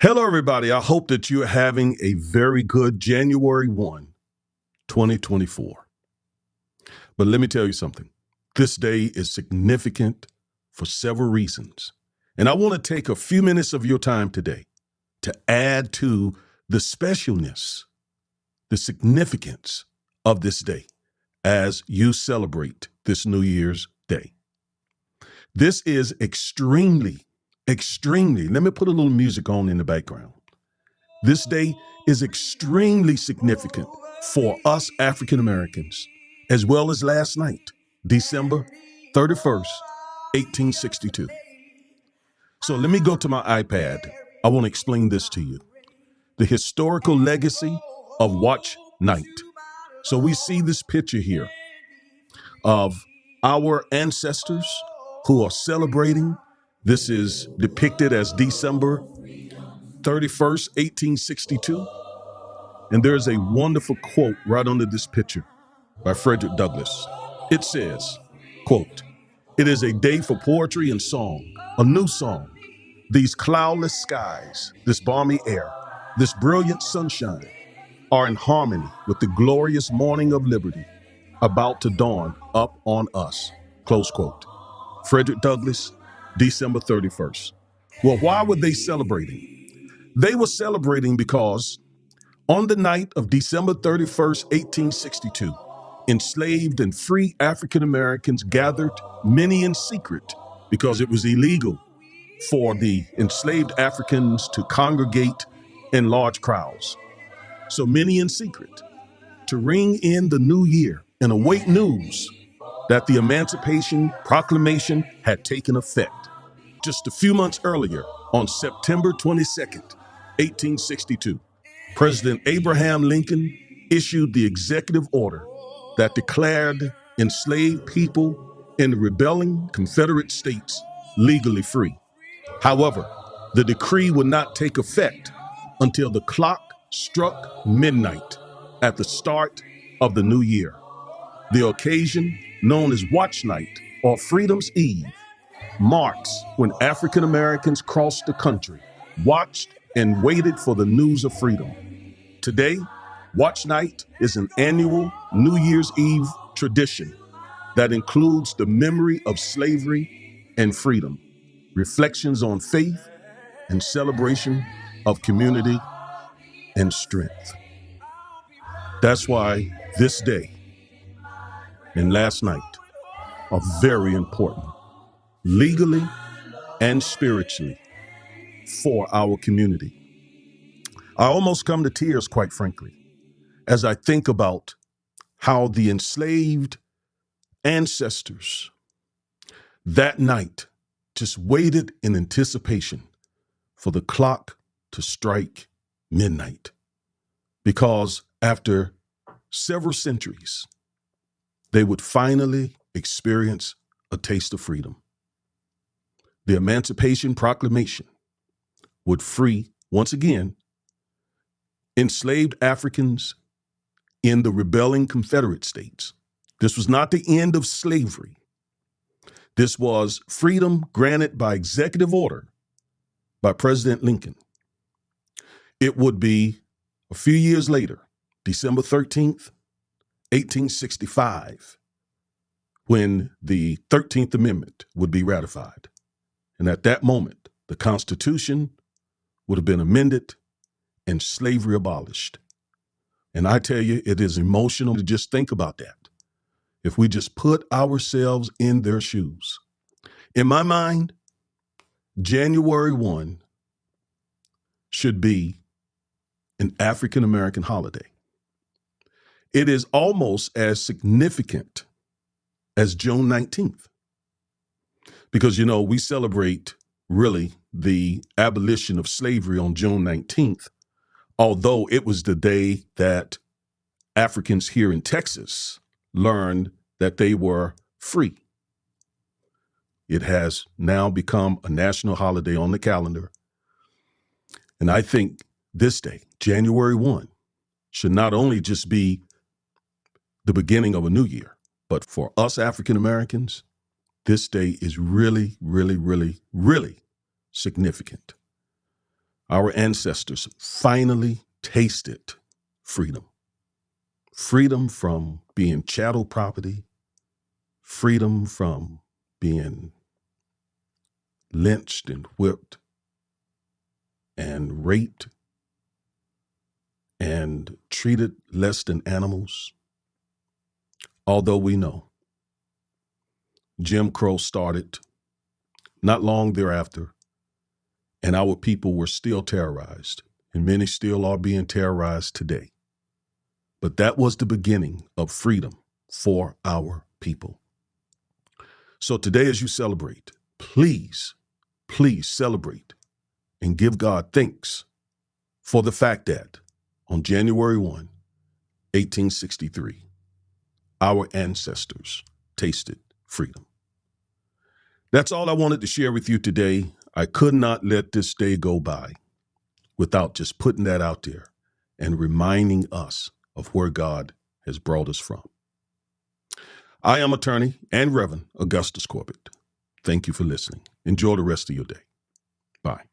Hello, everybody. I hope that you're having a very good January 1, 2024. But let me tell you something. This day is significant for several reasons. And I want to take a few minutes of your time today to add to the specialness, the significance of this day as you celebrate this New Year's Day. This is extremely, let me put a little music on in the background. This day is extremely significant for us African Americans, as well as last night, December 31st, 1862. So let me go to my iPad. I want to explain this to you. The historical legacy of Watch Night. So we see this picture here of our ancestors who are celebrating. This is depicted as December 31st, 1862. And there's a wonderful quote right under this picture by Frederick Douglass. It says, quote, "It is a day for poetry and song, a new song. These cloudless skies, this balmy air, this brilliant sunshine are in harmony with the glorious morning of liberty about to dawn up on us." Close quote. Frederick Douglass, December 31st. Well, why were they celebrating? They were celebrating because on the night of December 31st, 1862, enslaved and free African Americans gathered, many in secret, because it was illegal for the enslaved Africans to congregate in large crowds. So many in secret, to ring in the new year and await news that the Emancipation Proclamation had taken effect. Just a few months earlier, on September 22nd, 1862, President Abraham Lincoln issued the executive order that declared enslaved people in the rebelling Confederate States legally free. However, the decree would not take effect until the clock struck midnight at the start of the new year. The occasion, known as Watch Night or Freedom's Eve, marks when African Americans crossed the country, watched and waited for the news of freedom. Today, Watch Night is an annual New Year's Eve tradition that includes the memory of slavery and freedom, reflections on faith, and celebration of community and strength. That's why this day and last night are very important, legally and spiritually, for our community. I almost come to tears, quite frankly, as I think about how the enslaved ancestors that night just waited in anticipation for the clock to strike midnight. Because after several centuries, they would finally experience a taste of freedom. The Emancipation Proclamation would free, once again, enslaved Africans in the rebelling Confederate States. This was not the end of slavery. This was freedom granted by executive order by President Lincoln. It would be a few years later, December 13th, 1865, when the 13th Amendment would be ratified. And at that moment, the Constitution would have been amended and slavery abolished. And I tell you, it is emotional to just think about that. If we just put ourselves in their shoes. In my mind, January 1 should be an African American holiday. It is almost as significant as June 19th. Because, you know, we celebrate really the abolition of slavery on June 19th, although it was the day that Africans here in Texas learned that they were free. It has now become a national holiday on the calendar. And I think this day, January 1, should not only just be the beginning of a new year, but for us African Americans, this day is really, really, really, really significant. Our ancestors finally tasted freedom. Freedom from being chattel property, freedom from being lynched and whipped and raped and treated less than animals. Although we know Jim Crow started not long thereafter, and our people were still terrorized, and many still are being terrorized today. But that was the beginning of freedom for our people. So today, as you celebrate, please celebrate and give God thanks for the fact that on January 1, 1863, our ancestors tasted freedom. That's all I wanted to share with you today. I could not let this day go by without just putting that out there and reminding us of where God has brought us from. I am attorney and Reverend Augustus Corbett. Thank you for listening. Enjoy the rest of your day. Bye.